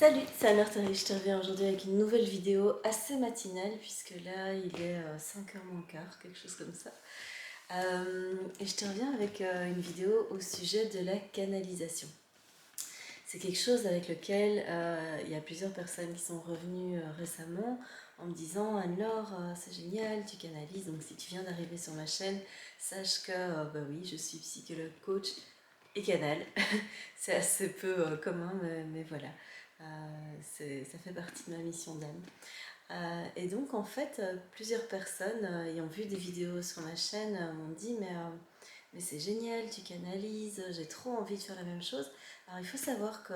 Salut, c'est Anne-Arthur, je te reviens aujourd'hui avec une nouvelle vidéo assez matinale puisque là il est 5h moins quart, quelque chose comme ça. Et je te reviens avec une vidéo au sujet de la canalisation. C'est quelque chose avec lequel il y a plusieurs personnes qui sont revenues récemment en me disant Anne-Laure, c'est génial, tu canalises, donc si tu viens d'arriver sur ma chaîne, sache que bah oui, je suis psychologue coach et canal. C'est assez peu commun, mais voilà. Ça fait partie de ma mission d'âme. Et donc en fait, plusieurs personnes ayant vu des vidéos sur ma chaîne m'ont dit mais c'est génial, tu canalises, j'ai trop envie de faire la même chose. Alors il faut savoir que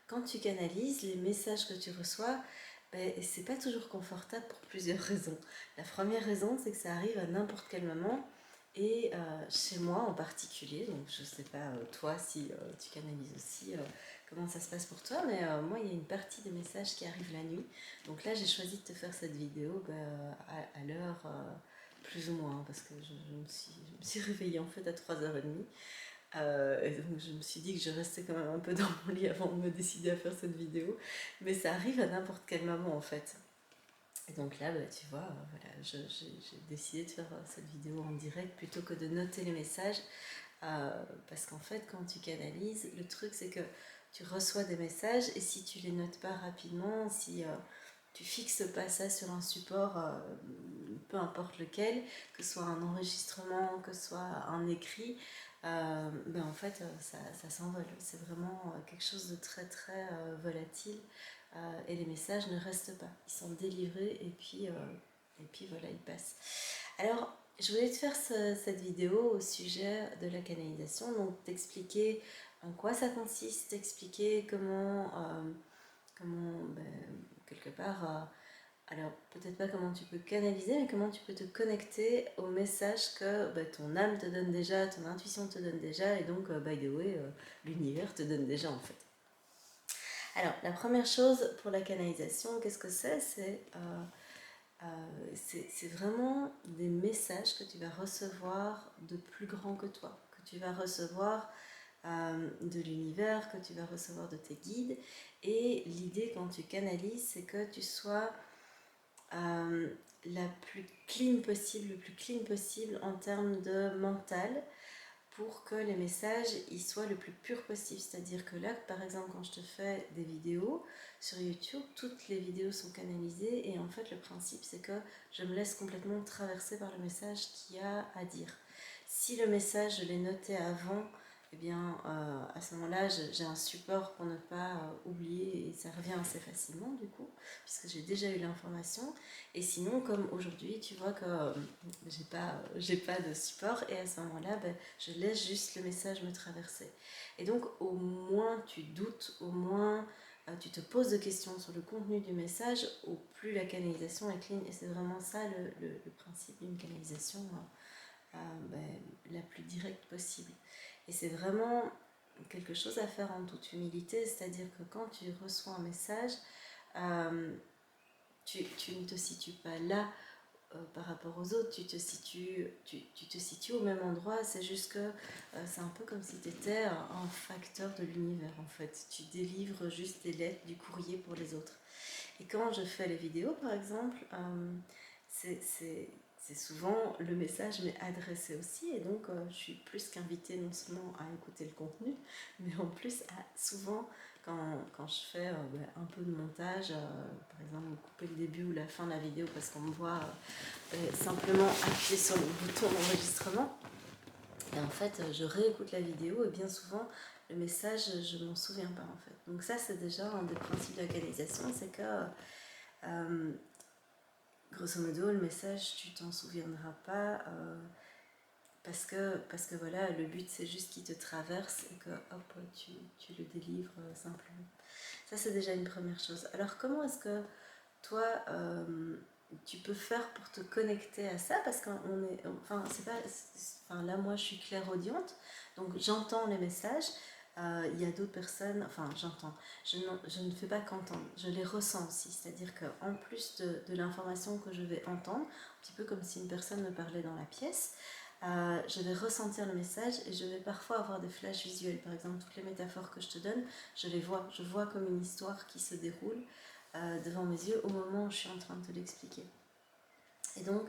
quand tu canalises, les messages que tu reçois, ben, c'est pas toujours confortable pour plusieurs raisons. La première raison, c'est que ça arrive à n'importe quel moment. Et chez moi en particulier, donc je sais pas toi si tu canalises aussi, comment ça se passe pour toi, mais moi il y a une partie des messages qui arrivent la nuit. Donc là j'ai choisi de te faire cette vidéo à l'heure plus ou moins, parce que je me suis réveillée en fait à 3h30. Et donc je me suis dit que je restais quand même un peu dans mon lit avant de me décider à faire cette vidéo. Mais ça arrive à n'importe quel moment en fait. Et donc là, bah, tu vois, voilà, j'ai décidé de faire cette vidéo en direct plutôt que de noter les messages. Parce qu'en fait, quand tu canalises, le truc c'est que tu reçois des messages et si tu les notes pas rapidement, si tu fixes pas ça sur un support, peu importe lequel, que ce soit un enregistrement, que ce soit un écrit, ben en fait ça s'envole. C'est vraiment quelque chose de très très volatile et les messages ne restent pas. Ils sont délivrés et puis voilà, ils passent. Alors, je voulais te faire cette vidéo au sujet de la canalisation, donc t'expliquer en quoi ça consiste, t'expliquer comment ben, quelque part, alors peut-être pas comment tu peux canaliser, mais comment tu peux te connecter au message que ben, ton âme te donne déjà, ton intuition te donne déjà, et donc, by the way, l'univers te donne déjà en fait. Alors, la première chose pour la canalisation, qu'est-ce que c'est c'est vraiment des messages que tu vas recevoir de plus grand que toi, que tu vas recevoir de l'univers, que tu vas recevoir de tes guides. Et l'idée quand tu canalises, c'est que tu sois la plus clean possible, le plus clean possible en termes de mental, pour que les messages ils soient le plus purs possible. C'est-à-dire que là, par exemple, quand je te fais des vidéos sur YouTube, toutes les vidéos sont canalisées et en fait le principe c'est que je me laisse complètement traverser par le message qu'il y a à dire. Si le message je l'ai noté avant, eh bien à ce moment-là j'ai un support pour ne pas oublier et ça revient assez facilement du coup, puisque j'ai déjà eu l'information. Et sinon, comme aujourd'hui, tu vois que j'ai pas de support et à ce moment-là, ben, je laisse juste le message me traverser. Et donc, au moins tu doutes, au moins tu te poses des questions sur le contenu du message, au plus la canalisation est clean. Et c'est vraiment ça le principe d'une canalisation ben, la plus directe possible. Et c'est vraiment quelque chose à faire en toute humilité, c'est-à-dire que quand tu reçois un message, euh, tu ne te situes pas là par rapport aux autres, tu te situes au même endroit, c'est juste que c'est un peu comme si tu étais un facteur de l'univers en fait. Tu délivres juste des lettres, du courrier pour les autres. Et quand je fais les vidéos par exemple, c'est souvent le message m'est adressé aussi et donc je suis plus qu'invitée non seulement à écouter le contenu, mais en plus à souvent quand je fais un peu de montage, par exemple couper le début ou la fin de la vidéo parce qu'on me voit simplement appuyer sur le bouton d'enregistrement, et en fait je réécoute la vidéo et bien souvent le message je m'en souviens pas en fait. Donc ça c'est déjà un des principes de la canalisation, c'est que grosso modo le message tu t'en souviendras pas parce que voilà, le but c'est juste qu'il te traverse et que hop, tu le délivres simplement. Ça c'est déjà une première chose. Alors comment est-ce que toi tu peux faire pour te connecter à ça? Parce qu'on est, enfin c'est pas, enfin là moi je suis clairaudiente, donc j'entends les messages. Il y a d'autres personnes, enfin j'entends, je ne fais pas qu'entendre, je les ressens aussi, c'est-à-dire qu'en plus de l'information que je vais entendre, un petit peu comme si une personne me parlait dans la pièce, je vais ressentir le message et je vais parfois avoir des flashs visuels. Par exemple, toutes les métaphores que je te donne, je vois comme une histoire qui se déroule devant mes yeux au moment où je suis en train de te l'expliquer. Et donc,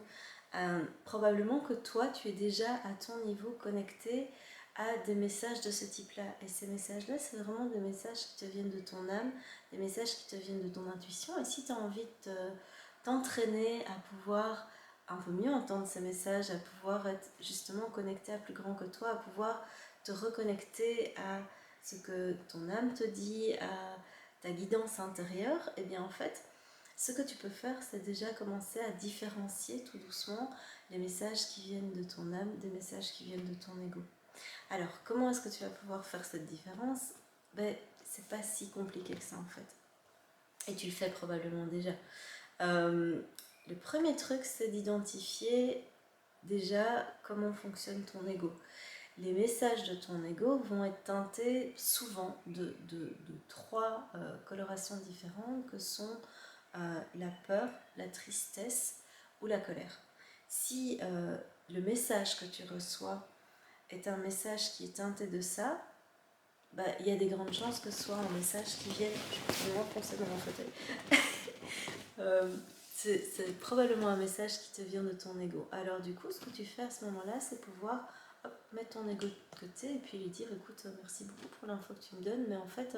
probablement que toi, tu es déjà à ton niveau connecté à des messages de ce type-là. Et ces messages-là, c'est vraiment des messages qui te viennent de ton âme, des messages qui te viennent de ton intuition. Et si tu as envie de t'entraîner à pouvoir un peu mieux entendre ces messages, à pouvoir être justement connecté à plus grand que toi, à pouvoir te reconnecter à ce que ton âme te dit, à ta guidance intérieure, et bien en fait, ce que tu peux faire, c'est déjà commencer à différencier tout doucement les messages qui viennent de ton âme des messages qui viennent de ton ego. Alors, comment est-ce que tu vas pouvoir faire cette différence? Ben, c'est pas si compliqué que ça en fait. Et tu le fais probablement déjà. Le premier truc, c'est d'identifier déjà comment fonctionne ton ego. Les messages de ton ego vont être teintés souvent de trois colorations différentes que sont la peur, la tristesse ou la colère. Si le message que tu reçois est un message qui est teinté de ça, bah, il y a des grandes chances que ce soit un message qui vienne. Je vais vraiment foncer dans mon fauteuil. C'est probablement un message qui te vient de ton ego. Alors du coup, ce que tu fais à ce moment-là, c'est pouvoir mettre ton ego de côté et puis lui dire, écoute, merci beaucoup pour l'info que tu me donnes, mais en fait,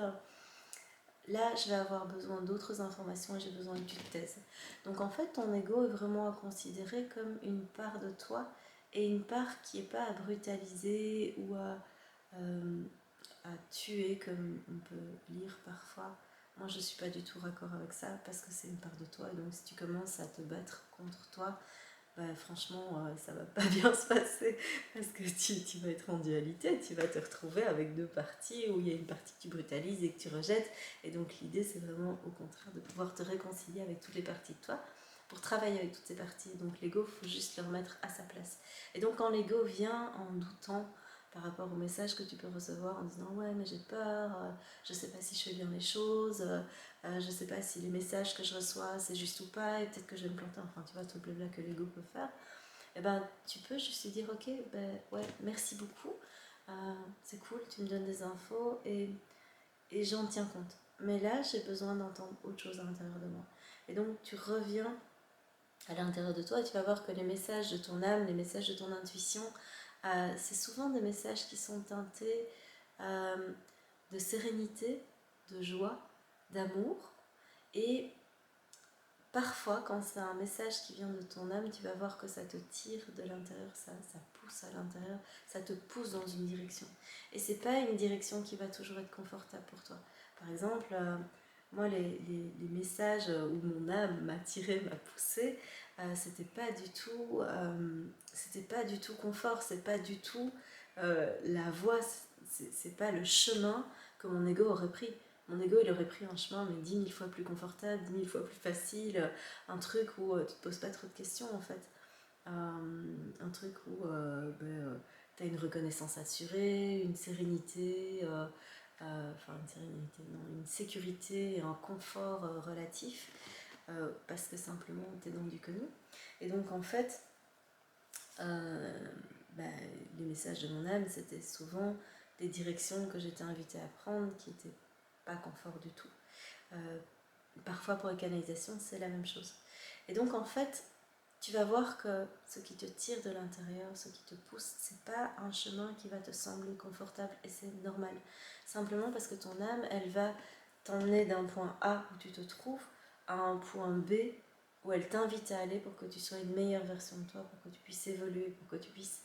là, je vais avoir besoin d'autres informations et j'ai besoin que tu te taises. Donc en fait, ton ego est vraiment à considérer comme une part de toi et une part qui n'est pas à brutaliser ou à tuer, comme on peut lire parfois. Moi, je ne suis pas du tout raccord avec ça parce que c'est une part de toi. Et donc, si tu commences à te battre contre toi, bah, franchement, ça va pas bien se passer parce que tu vas être en dualité. Tu vas te retrouver avec deux parties où il y a une partie que tu brutalises et que tu rejettes. Et donc, l'idée, c'est vraiment au contraire de pouvoir te réconcilier avec toutes les parties de toi pour travailler avec toutes ces parties. Donc, l'ego, il faut juste le remettre à sa place. Et donc, quand l'ego vient en doutant par rapport au message que tu peux recevoir en disant ouais mais j'ai peur, je sais pas si je fais bien les choses, je sais pas si les messages que je reçois c'est juste ou pas et peut-être que je vais me planter, enfin tu vois tout le blabla que l'ego peut faire, et ben tu peux juste lui dire ok ben ouais merci beaucoup, c'est cool, tu me donnes des infos et j'en tiens compte, mais là j'ai besoin d'entendre autre chose à l'intérieur de moi. Et donc tu reviens à l'intérieur de toi et tu vas voir que les messages de ton âme, les messages de ton intuition, c'est souvent des messages qui sont teintés de sérénité, de joie, d'amour. Et parfois, quand c'est un message qui vient de ton âme, tu vas voir que ça te tire de l'intérieur, ça pousse à l'intérieur, ça te pousse dans une direction. Et c'est pas une direction qui va toujours être confortable pour toi. Par exemple, moi, les messages où mon âme m'a tiré, m'a poussé, c'était pas du tout confort, c'est pas du tout la voie, c'est pas le chemin que mon ego aurait pris. Mon ego, il aurait pris un chemin mais 10 000 fois plus confortable, 10 000 fois plus facile, un truc où tu te poses pas trop de questions en fait. Un truc où tu as une reconnaissance assurée, une sérénité, une sérénité, non, une sécurité, un confort relatif, parce que simplement tu es dans du connu. Et donc en fait, les messages de mon âme, c'était souvent des directions que j'étais invitée à prendre qui n'étaient pas confort du tout. Parfois pour les canalisations, c'est la même chose. Et donc en fait, tu vas voir que ce qui te tire de l'intérieur, ce qui te pousse, c'est pas un chemin qui va te sembler confortable et c'est normal. Simplement parce que ton âme, elle va t'emmener d'un point A où tu te trouves à un point B où elle t'invite à aller pour que tu sois une meilleure version de toi, pour que tu puisses évoluer, pour que tu puisses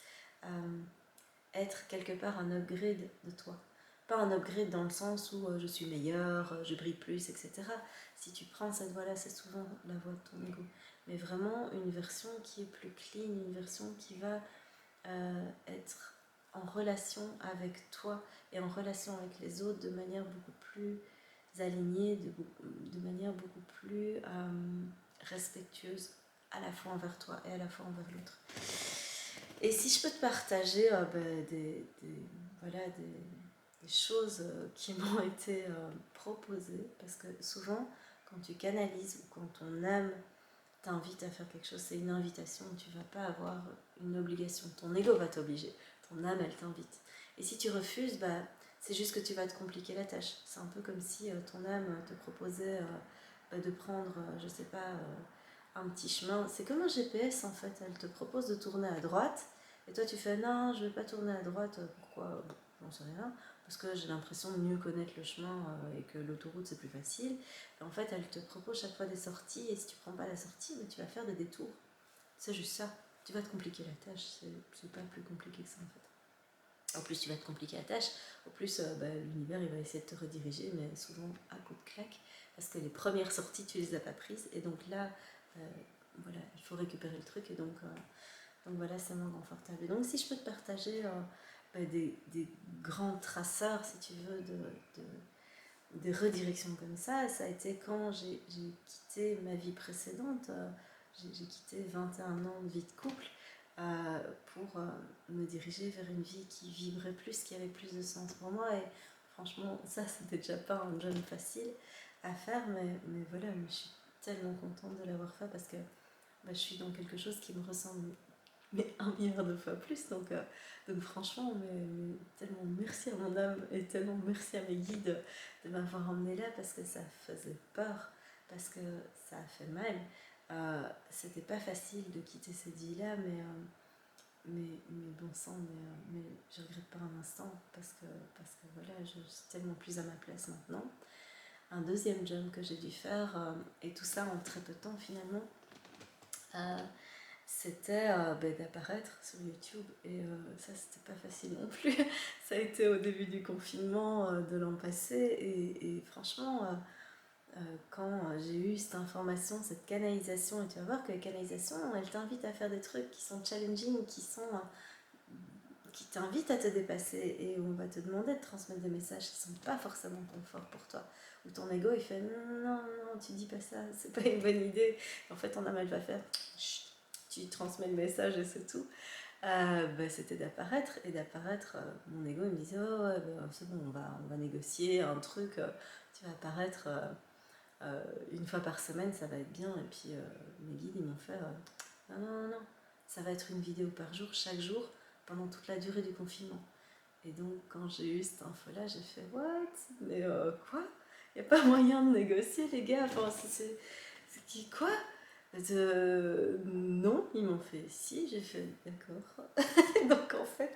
être quelque part un upgrade de toi. Pas un upgrade dans le sens où je suis meilleure, je brille plus, etc. Si tu prends cette voie-là, c'est souvent la voie de ton ego. Mais vraiment une version qui est plus clean, une version qui va être en relation avec toi et en relation avec les autres de manière beaucoup plus alignée, de manière beaucoup plus respectueuse, à la fois envers toi et à la fois envers l'autre. Et si je peux te partager des choses qui m'ont été proposées, parce que souvent, quand tu canalises ou quand ton âme t'invite à faire quelque chose, c'est une invitation, tu vas pas avoir une obligation, ton ego va t'obliger, ton âme elle t'invite. Et si tu refuses, c'est juste que tu vas te compliquer la tâche. C'est un peu comme si ton âme te proposait de prendre, je sais pas, un petit chemin. C'est comme un GPS en fait, elle te propose de tourner à droite, et toi tu fais non, je vais pas tourner à droite, pourquoi? Bon, j'en sais rien, parce que j'ai l'impression de mieux connaître le chemin et que l'autoroute c'est plus facile. Et en fait, elle te propose chaque fois des sorties, et si tu prends pas la sortie, tu vas faire des détours. C'est juste ça. Tu vas te compliquer la tâche, c'est pas plus compliqué que ça en fait. En plus, tu vas te compliquer la tâche, au plus l'univers il va essayer de te rediriger, mais souvent à coup de claque, parce que les premières sorties tu les as pas prises, et donc là, voilà, il faut récupérer le truc, et donc voilà, c'est moins confortable. Et donc si je peux te partager des grands traceurs, si tu veux, des redirections comme ça a été quand j'ai quitté ma vie précédente, j'ai quitté 21 ans de vie de couple pour me diriger vers une vie qui vibrait plus, qui avait plus de sens pour moi. Et franchement, ça, c'était déjà pas un job facile à faire, mais voilà, je suis tellement contente de l'avoir fait parce que je suis dans quelque chose qui me ressemble mais 1 milliard de fois plus. Donc franchement, mais tellement merci à mon âme et tellement merci à mes guides de m'avoir emmené là parce que ça faisait peur, parce que ça a fait mal. C'était pas facile de quitter cette vie-là, mais bon sang, mais je regrette pas un instant parce que voilà, je suis tellement plus à ma place maintenant. Un deuxième job que j'ai dû faire, et tout ça en très peu de temps finalement, c'était d'apparaître sur YouTube, et ça c'était pas facile non plus. Ça a été au début du confinement de l'an passé, et franchement quand j'ai eu cette information, cette canalisation, et tu vas voir que la canalisation elle t'invite à faire des trucs qui sont challenging, qui t'invitent à te dépasser, et on va te demander de transmettre des messages qui sont pas forcément confort pour toi, où ton ego il fait non, tu dis pas ça, c'est pas une bonne idée. En fait ton âme elle va faire chut, tu transmets le message et c'est tout. C'était d'apparaître, et d'apparaître, mon ego il me disait oh ouais, c'est bon, on va négocier un truc, tu vas apparaître 1 fois par semaine, ça va être bien. Et puis mes guides ils m'ont fait non, ça va être une vidéo par jour, chaque jour, pendant toute la durée du confinement. Et donc quand j'ai eu cette info là, j'ai fait what? Mais quoi? Il n'y a pas moyen de négocier les gars, enfin, c'est qui quoi? Non, ils m'ont fait si, j'ai fait d'accord. Donc en fait,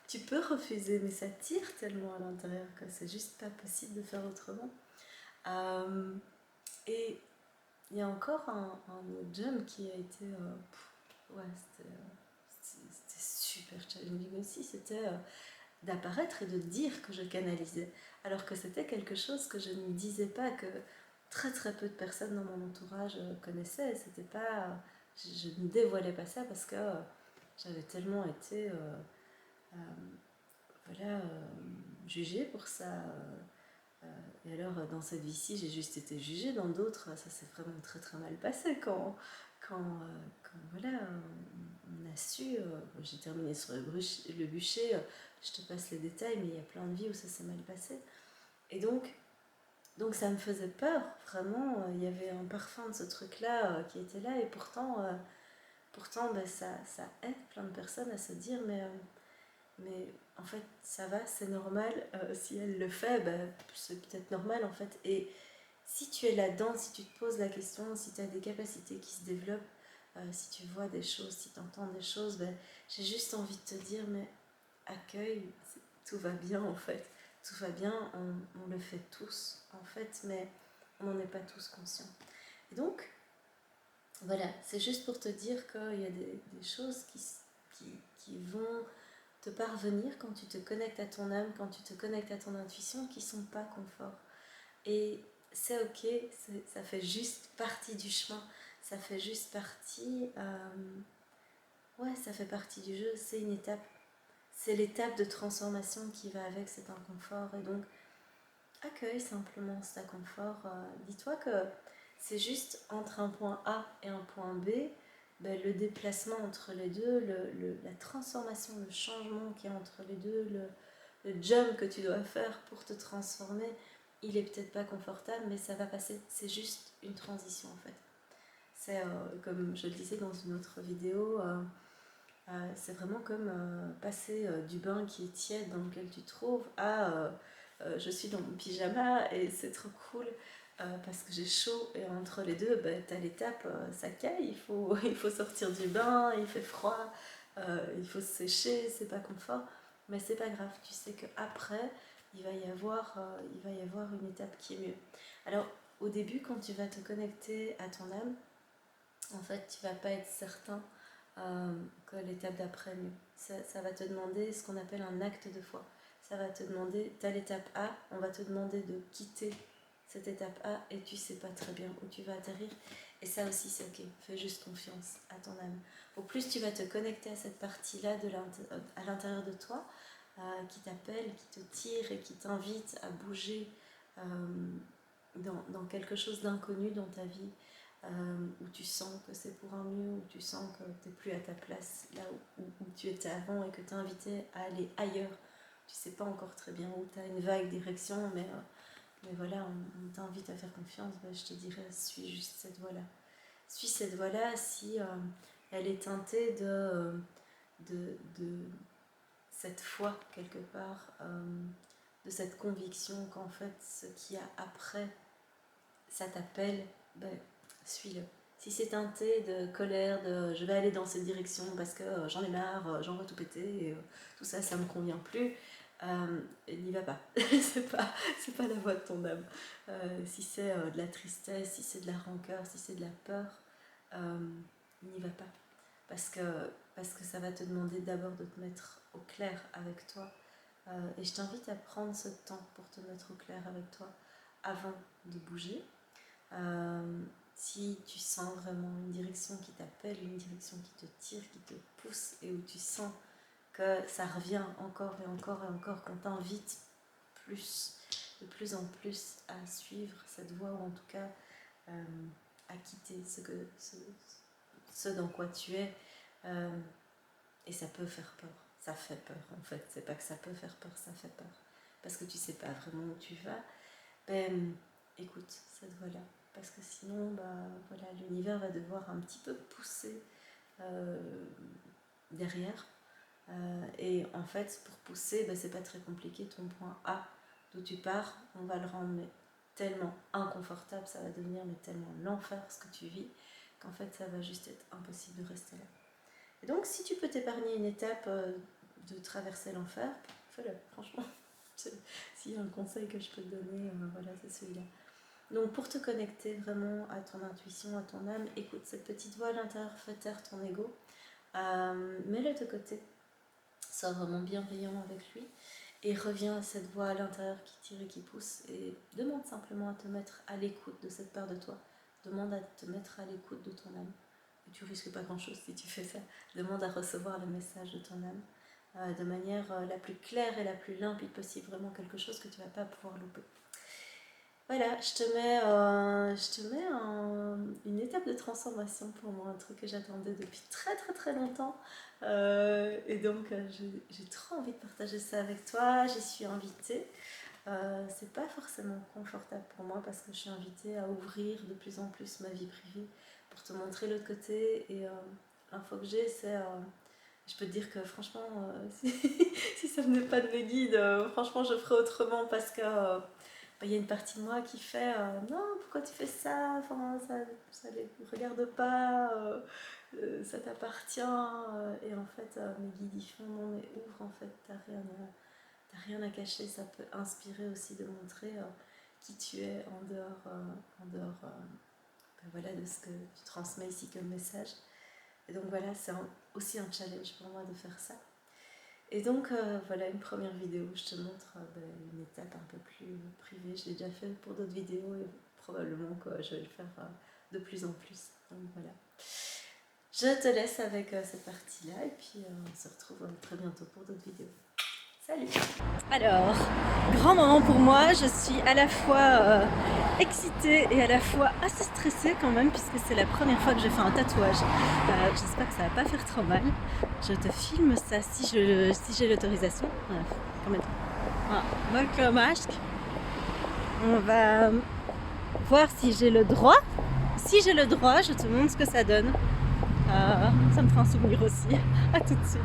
tu peux refuser, mais ça tire tellement à l'intérieur que c'est juste pas possible de faire autrement. Et il y a encore un autre jump qui a été. Ouais, c'était super challenging aussi. C'était d'apparaître et de dire que je canalisais. Alors que c'était quelque chose que je ne disais pas, que très très peu de personnes dans mon entourage connaissaient. C'était pas. Je ne dévoilais pas ça parce que j'avais tellement été. Voilà, jugée pour ça. Et alors, dans cette vie-ci, j'ai juste été jugée. Dans d'autres, ça s'est vraiment très très mal passé quand voilà, on a su. J'ai terminé sur le bûcher. Je te passe les détails, mais il y a plein de vies où ça s'est mal passé. Et donc ça me faisait peur, vraiment. Il y avait un parfum de ce truc-là qui était là, et pourtant ça aide plein de personnes à se dire mais en fait ça va, c'est normal, si elle le fait, c'est peut-être normal en fait. Et si tu es là-dedans, si tu te poses la question, si tu as des capacités qui se développent, si tu vois des choses, si tu entends des choses, j'ai juste envie de te dire mais accueille, tout va bien en fait, tout va bien, on le fait tous en fait, mais on n'en est pas tous conscients. Et donc voilà, c'est juste pour te dire qu'il y a des choses qui vont te parvenir quand tu te connectes à ton âme, quand tu te connectes à ton intuition, qui sont pas confort. Et c'est ok, ça fait juste partie du chemin, ça fait juste partie, ouais, ça fait partie du jeu, c'est une étape, c'est l'étape de transformation qui va avec cet inconfort. Et donc accueille simplement cet inconfort, dis-toi que c'est juste entre un point A et un point B, le déplacement entre les deux, la transformation, le changement qui est entre les deux, le jump que tu dois faire pour te transformer, il est peut-être pas confortable, mais ça va passer. C'est juste une transition en fait. C'est comme je le disais dans une autre vidéo, c'est vraiment comme passer du bain qui est tiède dans lequel tu te trouves à je suis dans mon pyjama et c'est trop cool parce que j'ai chaud et entre les deux t'as l'étape ça caille, il faut sortir du bain, il fait froid, il faut se sécher, c'est pas confort, mais c'est pas grave, tu sais qu'après il va y avoir une étape qui est mieux. Alors au début quand tu vas te connecter à ton âme, en fait tu vas pas être certain que l'étape d'après mieux. Ça va te demander ce qu'on appelle un acte de foi. Ça va te demander, t'as l'étape A, on va te demander de quitter cette étape A et tu sais pas très bien où tu vas atterrir. Et ça aussi c'est ok, fais juste confiance à ton âme. Au plus tu vas te connecter à cette partie-là à l'intérieur de toi, qui t'appelle, qui te tire et qui t'invite à bouger dans quelque chose d'inconnu dans ta vie, où tu sens que c'est pour un mieux, où tu sens que tu n'es plus à ta place là où tu étais avant et que tu es invité à aller ailleurs. Tu sais pas encore très bien où, tu as une vague direction, mais voilà, on t'invite à faire confiance. Je te dirais, suis juste cette voie-là. Suis cette voie-là si elle est teintée de cette foi quelque part, de cette conviction qu'en fait ce qu'il y a après, ça t'appelle, suis-le. Si c'est teinté de colère, de je vais aller dans cette direction parce que j'en ai marre, j'en veux tout péter, et, tout ça, ça me convient plus, n'y va pas. c'est pas la voie de ton âme. Si c'est de la tristesse, si c'est de la rancœur, si c'est de la peur, n'y va pas. Parce que ça va te demander d'abord de te mettre au clair avec toi. Et je t'invite à prendre ce temps pour te mettre au clair avec toi avant de bouger. Si tu sens vraiment une direction qui t'appelle, une direction qui te tire, qui te pousse et où tu sens que ça revient encore et encore et encore, qu'on t'invite de plus en plus à suivre cette voie, ou en tout cas à quitter ce dans quoi tu es, et ça peut faire peur, ça fait peur en fait, c'est pas que ça peut faire peur, ça fait peur, parce que tu sais pas vraiment où tu vas, écoute cette voie-là. Parce que sinon, voilà, l'univers va devoir un petit peu pousser derrière. Et en fait, pour pousser, c'est pas très compliqué. Ton point A, d'où tu pars, on va le rendre tellement inconfortable, ça va devenir tellement l'enfer ce que tu vis, qu'en fait, ça va juste être impossible de rester là. Et donc, si tu peux t'épargner une étape de traverser l'enfer, fais-le, franchement. S'il y a un conseil que je peux te donner, voilà, c'est celui-là. Donc pour te connecter vraiment à ton intuition, à ton âme, écoute cette petite voix à l'intérieur, fais taire ton ego, mets-le de côté, sois vraiment bienveillant avec lui et reviens à cette voix à l'intérieur qui tire et qui pousse et demande simplement à te mettre à l'écoute de cette part de toi, demande à te mettre à l'écoute de ton âme. Et tu risques pas grand chose si tu fais ça, demande à recevoir le message de ton âme de manière la plus claire et la plus limpide possible, vraiment quelque chose que tu vas pas pouvoir louper. Voilà, je te mets une étape de transformation pour moi, un truc que j'attendais depuis très très très longtemps. Et donc j'ai trop envie de partager ça avec toi, j'y suis invitée. C'est pas forcément confortable pour moi parce que je suis invitée à ouvrir de plus en plus ma vie privée pour te montrer l'autre côté. Et l'info que j'ai, c'est... je peux te dire que franchement, si ça venait pas de mes guides, franchement je ferais autrement parce que... il y a une partie de moi qui fait non, pourquoi tu fais ça, enfin, ça les regarde pas, ça t'appartient, et en fait mes guides ils font non mais ouvre, en fait t'as rien à cacher, ça peut inspirer aussi de montrer qui tu es en dehors voilà, de ce que tu transmets ici comme message. Et donc voilà, c'est aussi un challenge pour moi de faire ça. Et donc voilà une première vidéo où je te montre une étape un peu plus privée. Je l'ai déjà fait pour d'autres vidéos et probablement que je vais le faire de plus en plus. Donc voilà. Je te laisse avec cette partie-là et puis on se retrouve très bientôt pour d'autres vidéos. Salut! Alors, grand moment pour moi, je suis à la fois excitée et à la fois assez stressée quand même puisque c'est la première fois que j'ai fait un tatouage. J'espère que ça va pas faire trop mal. Je te filme ça si j'ai l'autorisation. Voilà, donc le masque. On va voir si j'ai le droit si j'ai le droit, je te montre ce que ça donne. Ça me fera un souvenir aussi. À tout de suite.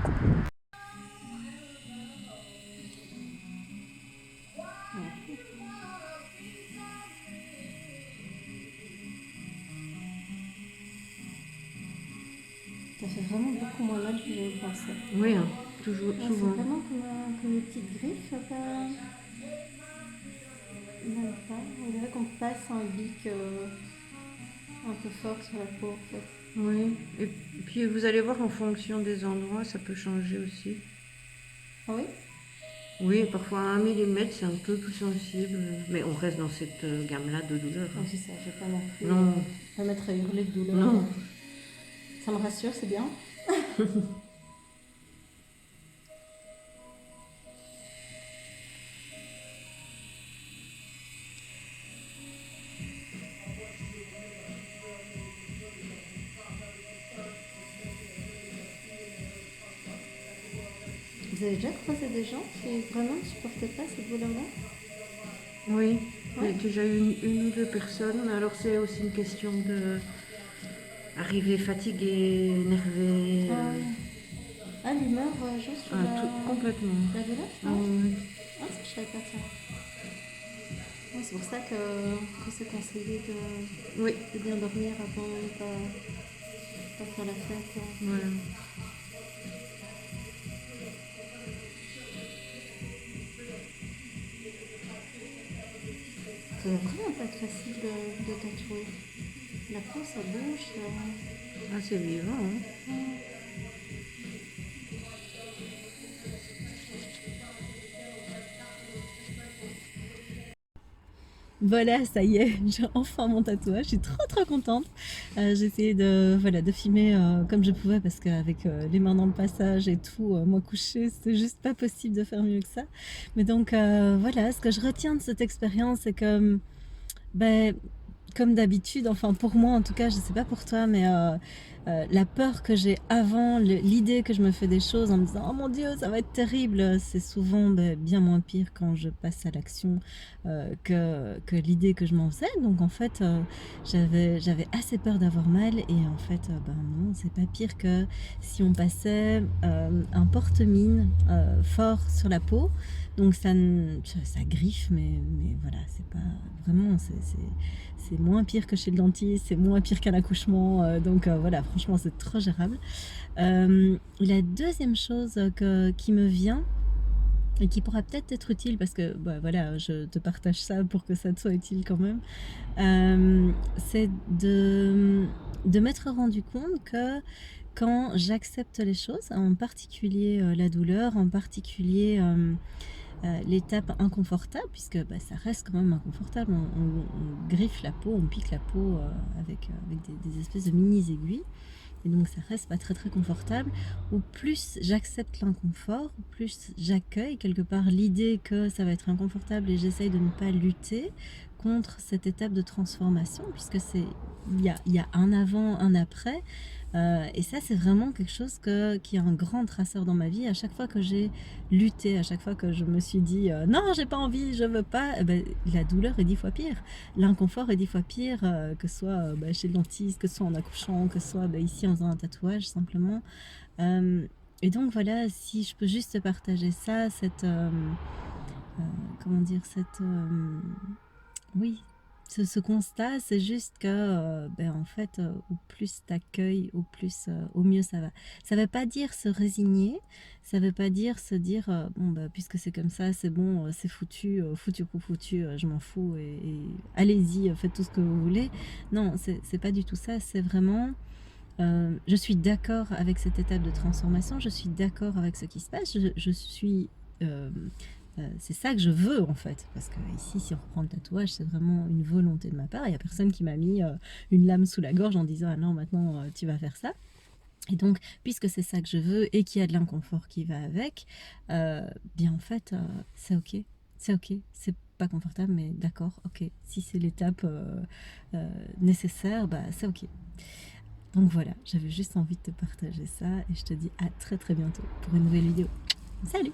Ça fait vraiment beaucoup moins mal que je le pensais. Oui, hein, toujours, C'est souvent. vraiment comme une petite griffe. Même pas. On dirait qu'on passe un bic un peu fort sur la peau en fait. Oui, et puis vous allez voir en fonction des endroits, ça peut changer aussi. Ah oui? Oui, parfois 1 mm, c'est un peu plus sensible, mais on reste dans cette gamme-là de douleur. Ah, c'est ça, je vais pas non plus Non, pas mettre à hurler de douleur. non. Ça me rassure, c'est bien. Vous avez déjà croisé des gens qui vraiment ne supportaient pas cette douleur-là? Oui, Ouais. j'ai déjà eu une ou deux personnes, mais alors c'est aussi une question de arriver fatigué, énervé, Ah, l'humeur joue sur complètement. la douleur, Ah, ça? oui. Ah, ça, je savais pas ça. Ouais, c'est pour ça que c'est conseillé Oui, de bien dormir avant de pas faire la fête. voilà. Ça doit vraiment pas être facile de tatouer. La peau, ça bouge. Ah, c'est vivant, hein. Voilà, ça y est, j'ai enfin mon tatouage, je suis trop contente. J'ai essayé de filmer comme je pouvais parce qu'avec les mains dans le passage et tout, moi couchée, c'était juste pas possible de faire mieux que ça. Mais donc voilà, ce que je retiens de cette expérience, c'est que ben, comme d'habitude, enfin pour moi en tout cas, je sais pas pour toi, mais la peur que j'ai avant, l'idée que je me fais des choses en me disant oh mon Dieu ça va être terrible, c'est souvent bien moins pire quand je passe à l'action que l'idée que je m'en faisais. Donc en fait j'avais assez peur d'avoir mal et en fait ben non, c'est pas pire que si on passait un porte-mine fort sur la peau. Donc ça griffe, mais voilà, c'est pas vraiment, c'est moins pire que chez le dentiste, c'est moins pire qu'un accouchement, donc voilà, franchement c'est trop gérable. La deuxième chose qui me vient et qui pourra peut-être être utile parce que bah, voilà, je te partage ça pour que ça te soit utile quand même, c'est de m'être rendu compte que quand j'accepte les choses, en particulier la douleur, en particulier l'étape inconfortable, puisque bah, ça reste quand même inconfortable, on griffe la peau, on pique la peau avec des espèces de mini aiguilles, et donc ça reste pas très confortable. Ou plus j'accepte l'inconfort, plus j'accueille quelque part l'idée que ça va être inconfortable et j'essaye de ne pas lutter contre cette étape de transformation, puisque il y a un avant, un après. Et ça, c'est vraiment quelque chose qui est un grand traceur dans ma vie. À chaque fois que j'ai lutté, à chaque fois que je me suis dit non, j'ai pas envie, je veux pas, la douleur est 10 fois pire. L'inconfort est 10 fois pire, que ce soit chez le dentiste, que ce soit en accouchant, que ce soit ici en faisant un tatouage simplement. Et donc voilà, si je peux juste partager ça, comment dire, oui, ce constat, c'est juste que, en fait, au plus t'accueilles, au mieux ça va. Ça veut pas dire se résigner, ça veut pas dire se dire, bon, puisque c'est comme ça, c'est bon, c'est foutu, foutu pour foutu, je m'en fous et allez-y, faites tout ce que vous voulez. Non, c'est pas du tout ça, c'est vraiment, je suis d'accord avec cette étape de transformation, je suis d'accord avec ce qui se passe, je suis... c'est ça que je veux en fait, parce que ici si on reprend le tatouage c'est vraiment une volonté de ma part, il n'y a personne qui m'a mis une lame sous la gorge en disant ah non maintenant tu vas faire ça. Et donc puisque c'est ça que je veux et qu'il y a de l'inconfort qui va avec, bien en fait c'est ok, c'est pas confortable mais d'accord, ok, si c'est l'étape nécessaire, c'est ok. Donc voilà, j'avais juste envie de te partager ça et je te dis à très bientôt pour une nouvelle vidéo. Salut!